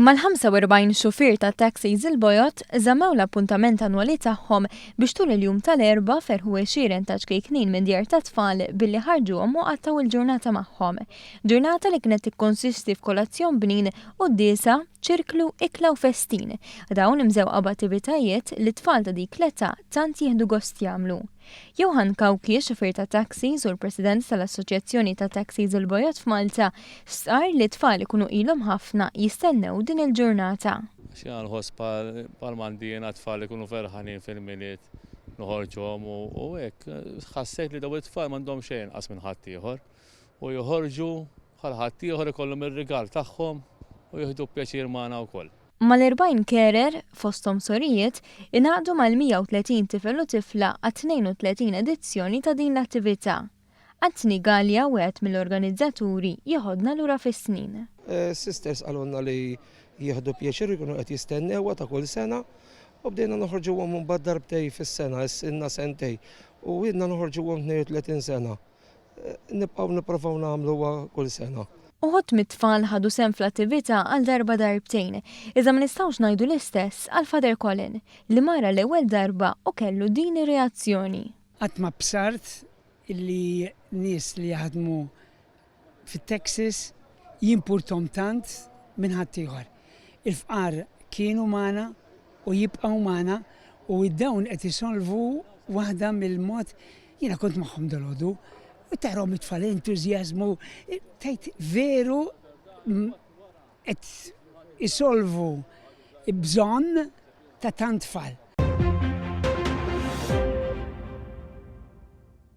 Mal-45 xufier ta' taxis il-bojot żammew l-appuntament annwali tagħhom biex tul il-jum tal-erba' ferħu 20 ta' ċkejknin minn djar ta' tfal billi ħarġuhom u qattaw il-ġurnata magħhom. Ġurnata li kienet tikkonsisti f'kolazzjon bnin u d-diesa, ċirklu, ikla u festin. Dawn imżewqa b'attivitajiet li tfal ta' dik l-età tant jieħdu gost jagħmlu. Johan Kawki, xufier ta' taxis u l-President tal-Assoċjazzjoni ta' Taxis il-Bojot f'Malta, sqar li tfal ikunu ilhom ħafna jistennew din il-ġurnata. X'jan nħoss pal-mandina tfal ikunu ferħanin fil-miliet noħorġhom u hekk ħassejt li daw it-tfal m'għandhom xejn qas minn ħadd ieħor u joħorġu bħal ħadd ieħor ikollhom ir-rigal tagħhom u jieħdu pjaċir magħna wkoll. Mal-40 kerer, fosthom sorijiet, ingħaqdu mal-130 tifel u tifla għat-32 edizzjoni ta' din l-attività. Antni Galja, wieħed mill-organizzaturi, jieħodna lura fis-snin. Sisters qalulna li jieħdu pjaċir jkunu qed jistennewha ta' kull sena u bdejna noħorġuhom mbagħad darbtej fis-sena, issilna sentej u idna noħorġuhom 32 sena. Nibqgħu nippruvaw nagħmluha kull sena. Uħud mit-tfal ħadu sem fl-attività għal darba darbtejn, iżda ma nistgħux ngħidu l-istess għal Father Colin li mara l-ewwel darba u kellu din ir-reazzjoni. Qatt ma bsart illi nies li jaħdmu fit-Texas jimpurtom tant minn ħadd ieħor. Il-fqar kienu magħna u jibqgħu magħna u id-dawn qed isolvu waħda mill-mod jiena kont magħhom dalgħodu. U tarom it-tfal entużjażmu, tajt veru qed isolvu bżonn ta' tant tfal.